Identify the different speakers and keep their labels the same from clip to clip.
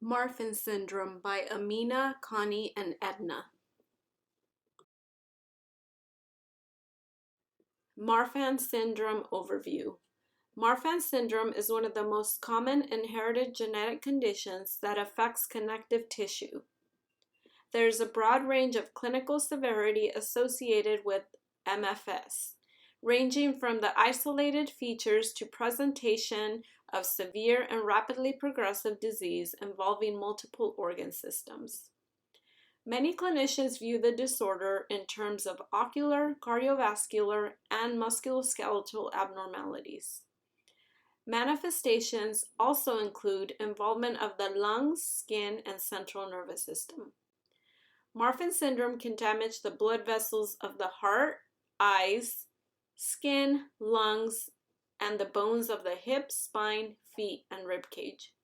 Speaker 1: Marfan syndrome by Amena, Connie, and Edna. Marfan syndrome overview. Marfan syndrome is one of the most common inherited genetic conditions that affects connective tissue. There is a broad range of clinical severity associated with MFS, ranging from the isolated features to presentation of severe and rapidly progressive disease involving multiple organ systems. Many clinicians view the disorder in terms of ocular, cardiovascular, and musculoskeletal abnormalities. Manifestations also include involvement of the lungs, skin, and central nervous system. Marfan syndrome can damage the blood vessels of the heart, eyes, skin, lungs, and the bones of the hips, spine, feet, and rib cage.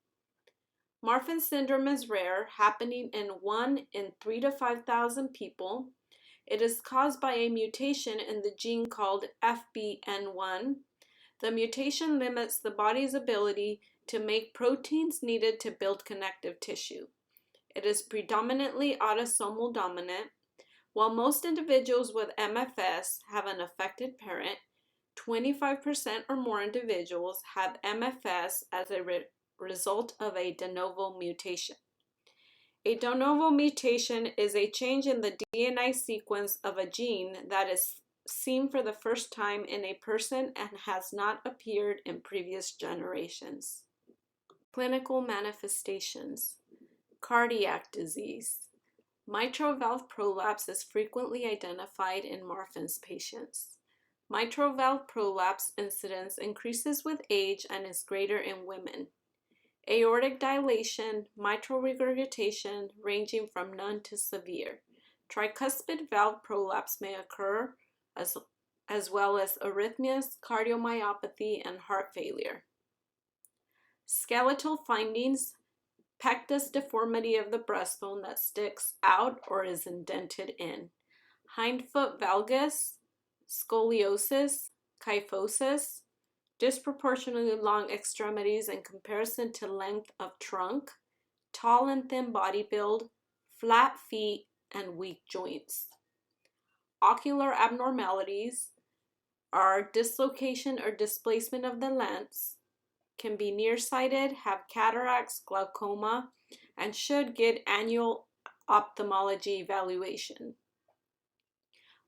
Speaker 1: Marfan syndrome is rare, happening in 1 in 3 to 5,000 people. It is caused by a mutation in the gene called FBN1. The mutation limits the body's ability to make proteins needed to build connective tissue. It is predominantly autosomal dominant. While most individuals with MFS have an affected parent, 25% or more individuals have MFS as a result of a de novo mutation. A de novo mutation is a change in the DNA sequence of a gene that is seen for the first time in a person and has not appeared in previous generations. Clinical manifestations. Cardiac disease. Mitral valve prolapse is frequently identified in Marfan's patients. Mitral valve prolapse incidence increases with age and is greater in women. Aortic dilation, mitral regurgitation ranging from none to severe. Tricuspid valve prolapse may occur as well as arrhythmias, cardiomyopathy, and heart failure. Skeletal findings: pectus deformity of the breastbone that sticks out or is indented in. Hindfoot valgus, scoliosis, kyphosis, disproportionately long extremities in comparison to length of trunk, tall and thin body build, flat feet, and weak joints. Ocular abnormalities are dislocation or displacement of the lens, can be nearsighted, have cataracts, glaucoma, and should get annual ophthalmology evaluation.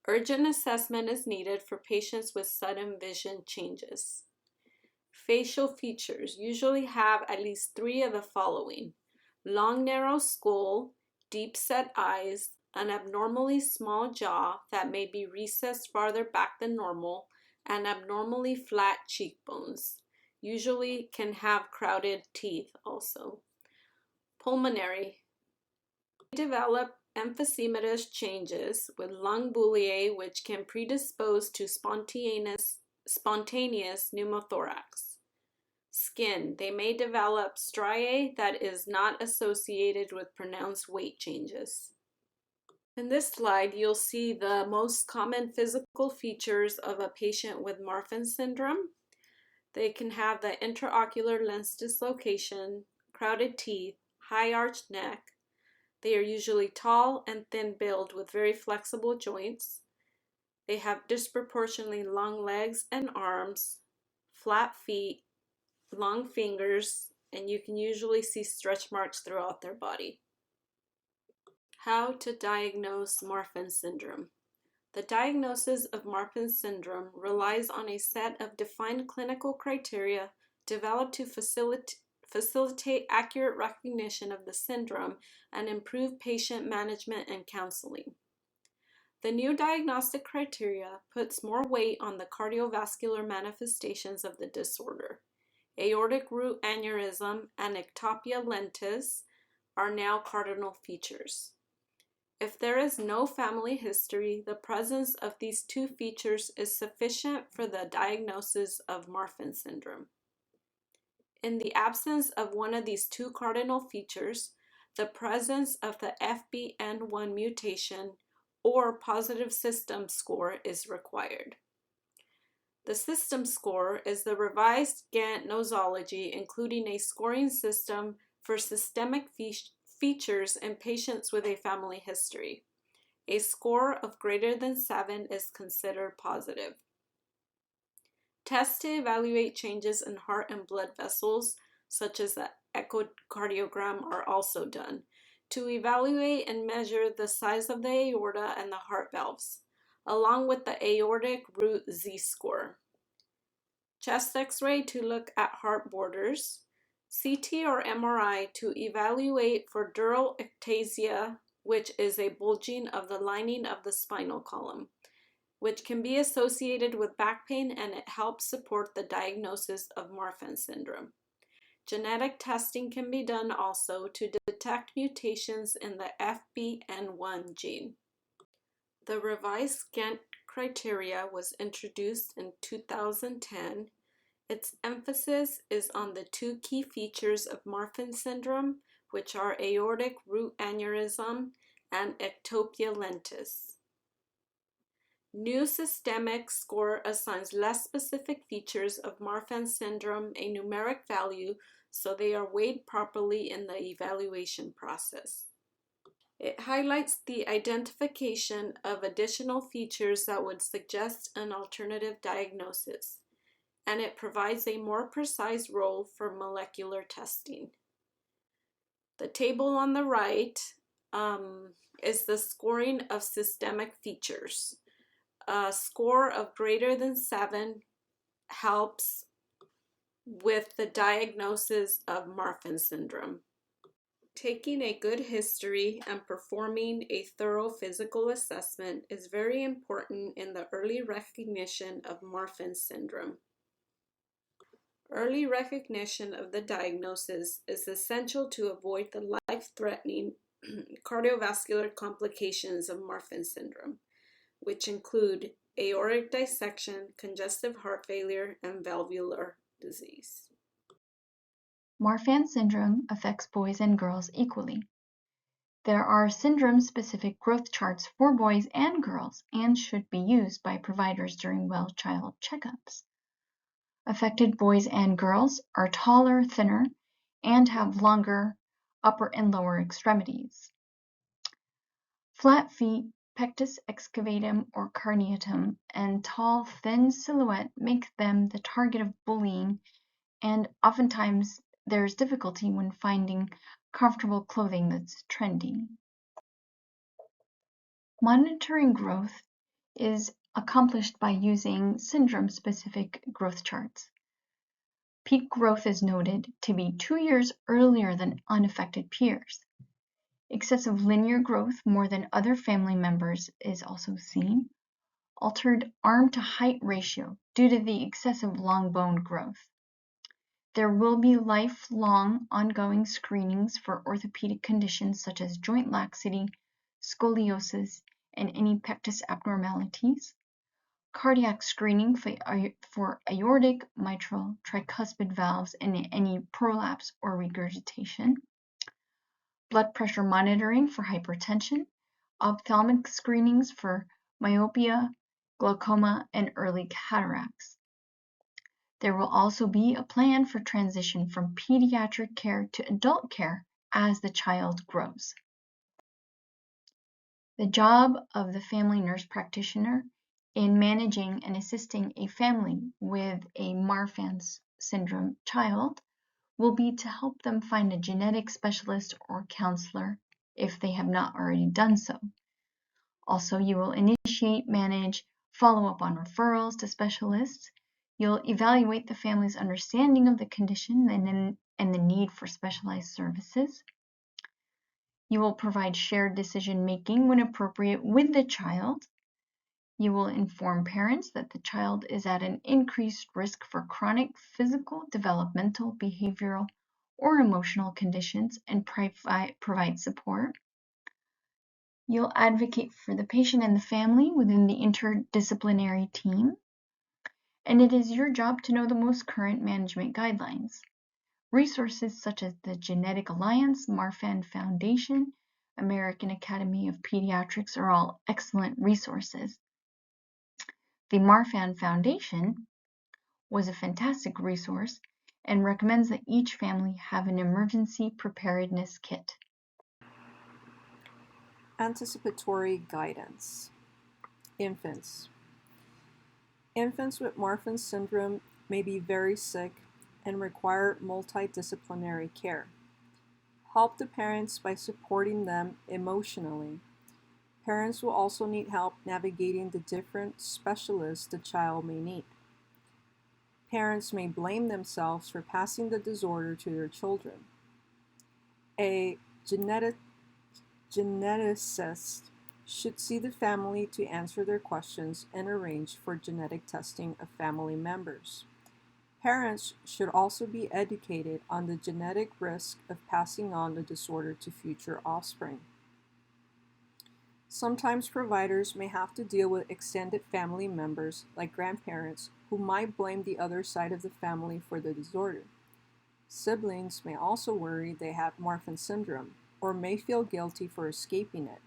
Speaker 1: Urgent assessment is needed for patients with sudden vision changes. Facial features usually have at least 3 of the following: long, narrow skull, deep-set eyes, an abnormally small jaw that may be recessed farther back than normal, and abnormally flat cheekbones. Usually can have crowded teeth also. Pulmonary. Develop emphysematous changes with lung bullae which can predispose to spontaneous pneumothorax. Skin. They may develop striae that is not associated with pronounced weight changes. In this slide, you'll see the most common physical features of a patient with Marfan syndrome. They can have the intraocular lens dislocation, crowded teeth, high arched neck. They are usually tall and thin build with very flexible joints. They have disproportionately long legs and arms, flat feet, long fingers, and you can usually see stretch marks throughout their body. How to diagnose Marfan syndrome. The diagnosis of Marfan syndrome relies on a set of defined clinical criteria developed to facilitate accurate recognition of the syndrome and improve patient management and counseling. The new diagnostic criteria puts more weight on the cardiovascular manifestations of the disorder. Aortic root aneurysm and ectopia lentis are now cardinal features. If there is no family history, the presence of these 2 features is sufficient for the diagnosis of Marfan syndrome. In the absence of one of these 2 cardinal features, the presence of the FBN1 mutation or positive system score is required. The system score is the revised Gantt nosology, including a scoring system for systemic features in patients with a family history. A score of greater than 7 is considered positive. Tests to evaluate changes in heart and blood vessels, such as the echocardiogram, are also done to evaluate and measure the size of the aorta and the heart valves, along with the aortic root Z-score. Chest X-ray to look at heart borders, CT or MRI to evaluate for dural ectasia, which is a bulging of the lining of the spinal column, which can be associated with back pain, and it helps support the diagnosis of Marfan syndrome. Genetic testing can be done also to detect mutations in the FBN1 gene. The revised Gantt criteria was introduced in 2010. Its emphasis is on the two key features of Marfan syndrome, which are aortic root aneurysm and ectopia lentis. New systemic score assigns less specific features of Marfan syndrome a numeric value, so they are weighed properly in the evaluation process. It highlights the identification of additional features that would suggest an alternative diagnosis, and it provides a more precise role for molecular testing. The table on the right is the scoring of systemic features. A score of greater than 7 helps with the diagnosis of Marfan syndrome. Taking a good history and performing a thorough physical assessment is very important in the early recognition of Marfan syndrome. Early recognition of the diagnosis is essential to avoid the life-threatening cardiovascular complications of Marfan syndrome, which include aortic dissection, congestive heart failure, and valvular disease.
Speaker 2: Marfan syndrome affects boys and girls equally. There are syndrome-specific growth charts for boys and girls and should be used by providers during well-child checkups. Affected boys and girls are taller, thinner, and have longer upper and lower extremities. Flat feet, pectus excavatum or carneatum, and tall, thin silhouette make them the target of bullying, and oftentimes there's difficulty when finding comfortable clothing that's trendy. Monitoring growth is accomplished by using syndrome-specific growth charts. Peak growth is noted to be 2 years earlier than unaffected peers. Excessive linear growth more than other family members is also seen. Altered arm-to-height ratio due to the excessive long bone growth. There will be lifelong ongoing screenings for orthopedic conditions such as joint laxity, scoliosis, and any pectus abnormalities. Cardiac screening for aortic, mitral, tricuspid valves, and any prolapse or regurgitation. Blood pressure monitoring for hypertension. Ophthalmic screenings for myopia, glaucoma, and early cataracts. There will also be a plan for transition from pediatric care to adult care as the child grows. The job of the family nurse practitioner in managing and assisting a family with a Marfan syndrome child will be to help them find a genetic specialist or counselor if they have not already done so. Also, you will initiate, manage, follow up on referrals to specialists. You'll evaluate the family's understanding of the condition and the need for specialized services. You will provide shared decision-making when appropriate with the child. You will inform parents that the child is at an increased risk for chronic physical, developmental, behavioral, or emotional conditions and provide support. You'll advocate for the patient and the family within the interdisciplinary team. And it is your job to know the most current management guidelines. Resources such as the Genetic Alliance, Marfan Foundation, American Academy of Pediatrics are all excellent resources. The Marfan Foundation was a fantastic resource, and recommends that each family have an emergency preparedness kit.
Speaker 3: Anticipatory guidance. Infants. Infants with Marfan syndrome may be very sick and require multidisciplinary care. Help the parents by supporting them emotionally. Parents will also need help navigating the different specialists the child may need. Parents may blame themselves for passing the disorder to their children. A geneticist should see the family to answer their questions and arrange for genetic testing of family members. Parents should also be educated on the genetic risk of passing on the disorder to future offspring. Sometimes providers may have to deal with extended family members, like grandparents, who might blame the other side of the family for the disorder. Siblings may also worry they have Marfan syndrome, or may feel guilty for escaping it.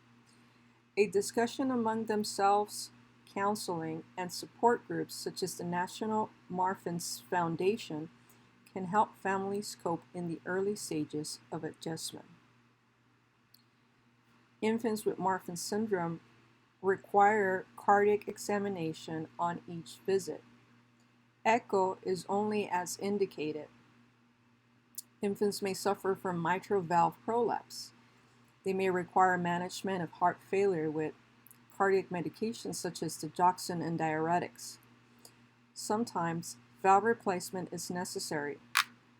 Speaker 3: A discussion among themselves, counseling, and support groups such as the National Marfan Foundation can help families cope in the early stages of adjustment. Infants with Marfan syndrome require cardiac examination on each visit. Echo is only as indicated. Infants may suffer from mitral valve prolapse. They may require management of heart failure with cardiac medications such as digoxin and diuretics. Sometimes valve replacement is necessary.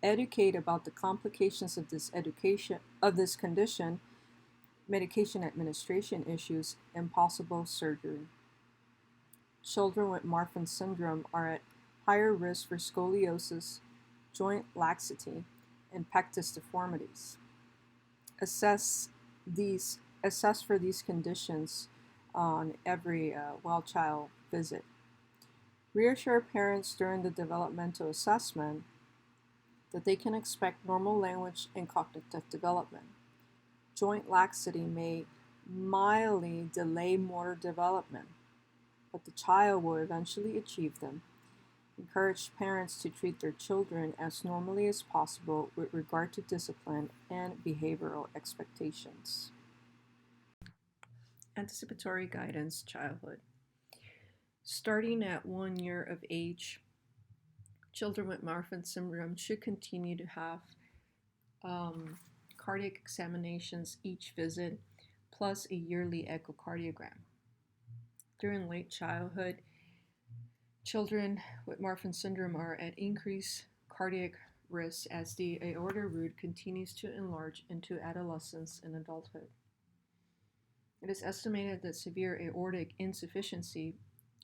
Speaker 3: Educate about the complications of this condition, medication administration issues, and possible surgery. Children with Marfan syndrome are at higher risk for scoliosis, joint laxity, and pectus deformities. Assess for these conditions on every well-child visit. Reassure parents during the developmental assessment that they can expect normal language and cognitive development. Joint laxity may mildly delay motor development, but the child will eventually achieve them. Encourage parents to treat their children as normally as possible with regard to discipline and behavioral expectations. Anticipatory guidance, childhood. Starting at 1 year of age, children with Marfan syndrome should continue to have cardiac examinations each visit, plus a yearly echocardiogram. During late childhood, children with Marfan syndrome are at increased cardiac risk as the aorta root continues to enlarge into adolescence and adulthood. It is estimated that severe aortic insufficiency,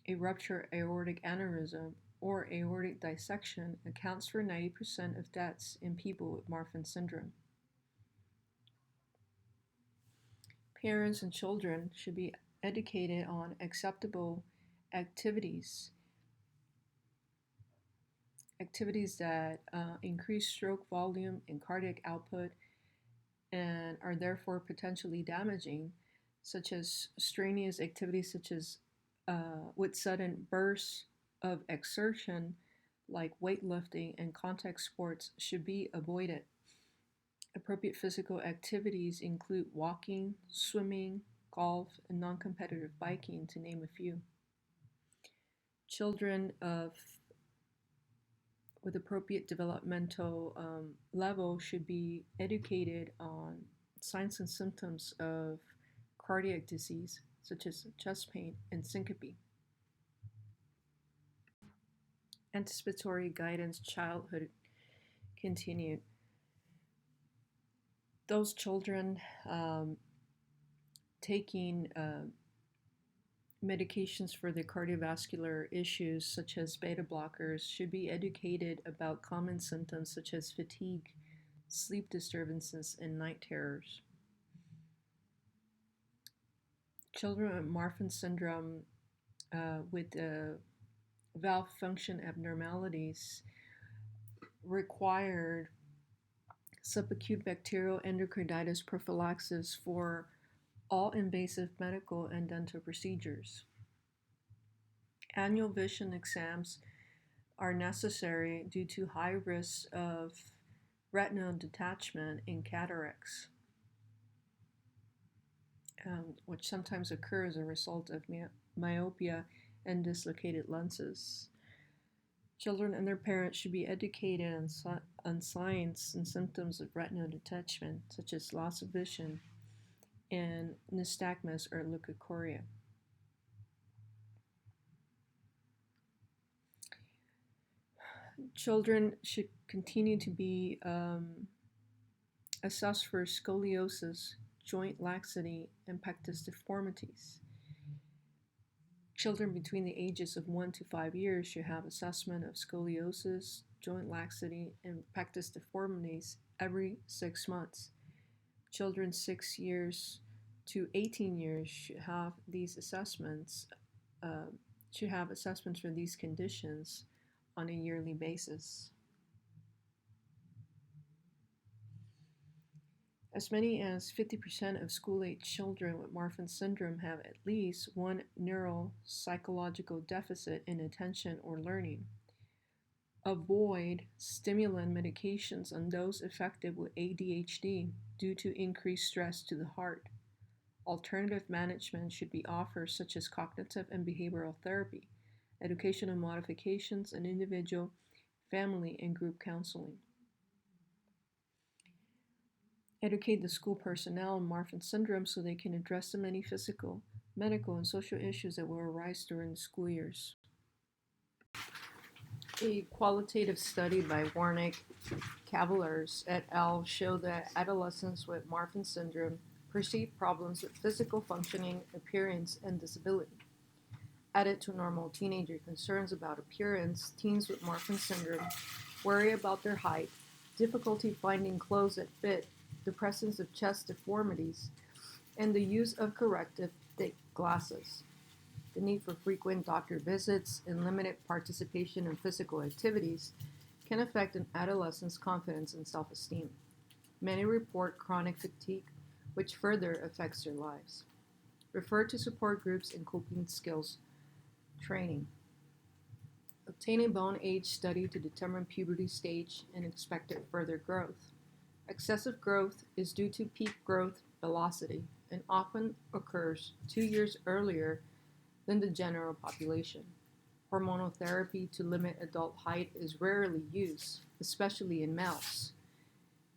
Speaker 3: a ruptured aortic aneurysm, or aortic dissection accounts for 90% of deaths in people with Marfan syndrome. Parents and children should be educated on acceptable activities that increase stroke volume and cardiac output and are therefore potentially damaging, such as strenuous activities such as with sudden bursts of exertion like weightlifting and contact sports should be avoided. Appropriate physical activities include walking, swimming, golf, and non-competitive biking, to name a few. Children with appropriate developmental level should be educated on signs and symptoms of cardiac disease, such as chest pain and syncope. Anticipatory guidance, childhood continued. Those children taking medications for the cardiovascular issues, such as beta blockers, should be educated about common symptoms such as fatigue, sleep disturbances, and night terrors. Children with Marfan syndrome with valve function abnormalities required subacute bacterial endocarditis prophylaxis for all invasive medical and dental procedures. Annual vision exams are necessary due to high risks of retinal detachment in cataracts, which sometimes occur as a result of myopia and dislocated lenses. Children and their parents should be educated on signs and symptoms of retinal detachment, such as loss of vision and nystagmus or leukocoria. Children should continue to be assessed for scoliosis, joint laxity, and pectus deformities. Children between the ages of 1 to 5 years should have assessment of scoliosis, joint laxity, and pectus deformities every 6 months. Children 6 years to 18 years should have these assessments, for these conditions on a yearly basis. As many as 50% of school-age children with Marfan syndrome have at least one neuropsychological deficit in attention or learning. Avoid stimulant medications on those affected with ADHD due to increased stress to the heart. Alternative management should be offered, such as cognitive and behavioral therapy, educational modifications, and individual, family, and group counseling. Educate the school personnel on Marfan syndrome so they can address the many physical, medical, and social issues that will arise during the school years. A qualitative study by Warnick, Cavaliers et al. Showed that adolescents with Marfan syndrome perceive problems with physical functioning, appearance, and disability. Added to normal teenager concerns about appearance, teens with Marfan syndrome worry about their height, difficulty finding clothes that fit, the presence of chest deformities, and the use of corrective thick glasses. The need for frequent doctor visits and limited participation in physical activities can affect an adolescent's confidence and self-esteem. Many report chronic fatigue, which further affects their lives. Refer to support groups and coping skills training. Obtain a bone age study to determine puberty stage and expected further growth. Excessive growth is due to peak growth velocity and often occurs 2 years earlier than the general population. Hormonal therapy to limit adult height is rarely used, especially in males.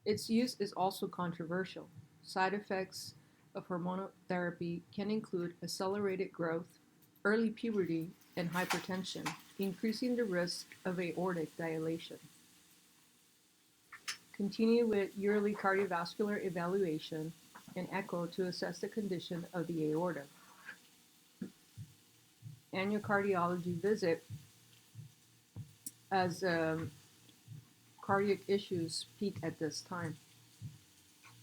Speaker 3: Its use is also controversial. Side effects of hormonal therapy can include accelerated growth, early puberty, and hypertension, increasing the risk of aortic dilation. Continue with yearly cardiovascular evaluation and echo to assess the condition of the aorta. Annual cardiology visit as cardiac issues peak at this time.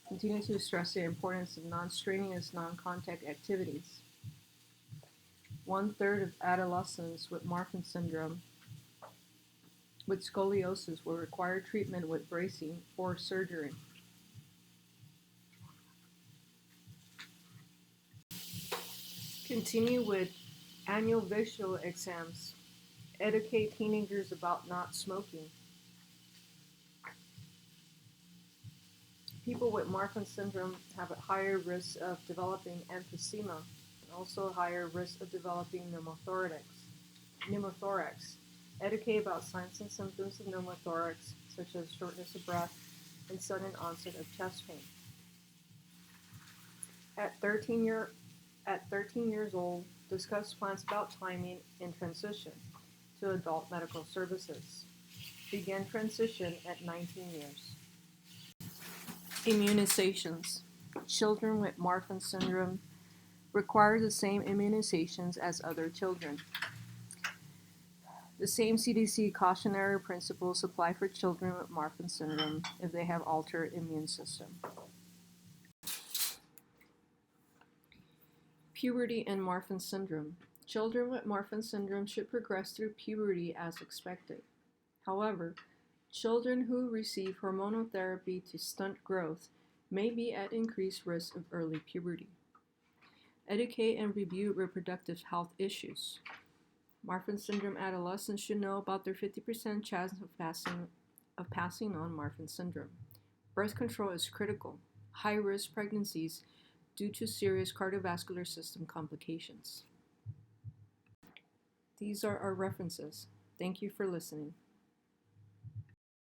Speaker 3: Continue to stress the importance of non-strenuous, non-contact activities. 1/3 of adolescents with Marfan syndrome with scoliosis will require treatment with bracing or surgery. Continue with annual visual exams. Educate teenagers about not smoking. People with Marfan syndrome have a higher risk of developing emphysema and also a higher risk of developing pneumothorax. Educate about signs and symptoms of pneumothorax, such as shortness of breath and sudden onset of chest pain. At 13 years old, discuss plans about timing and transition to adult medical services. Begin transition at 19 years. Immunizations. Children with Marfan syndrome require the same immunizations as other children. The same CDC cautionary principles apply for children with Marfan syndrome if they have altered immune system. Puberty and Marfan syndrome. Children with Marfan syndrome should progress through puberty as expected. However, children who receive hormonal therapy to stunt growth may be at increased risk of early puberty. Educate and review reproductive health issues. Marfan syndrome adolescents should know about their 50% chance of passing on Marfan syndrome. Birth control is critical. High-risk pregnancies due to serious cardiovascular system complications. These are our references. Thank you for listening.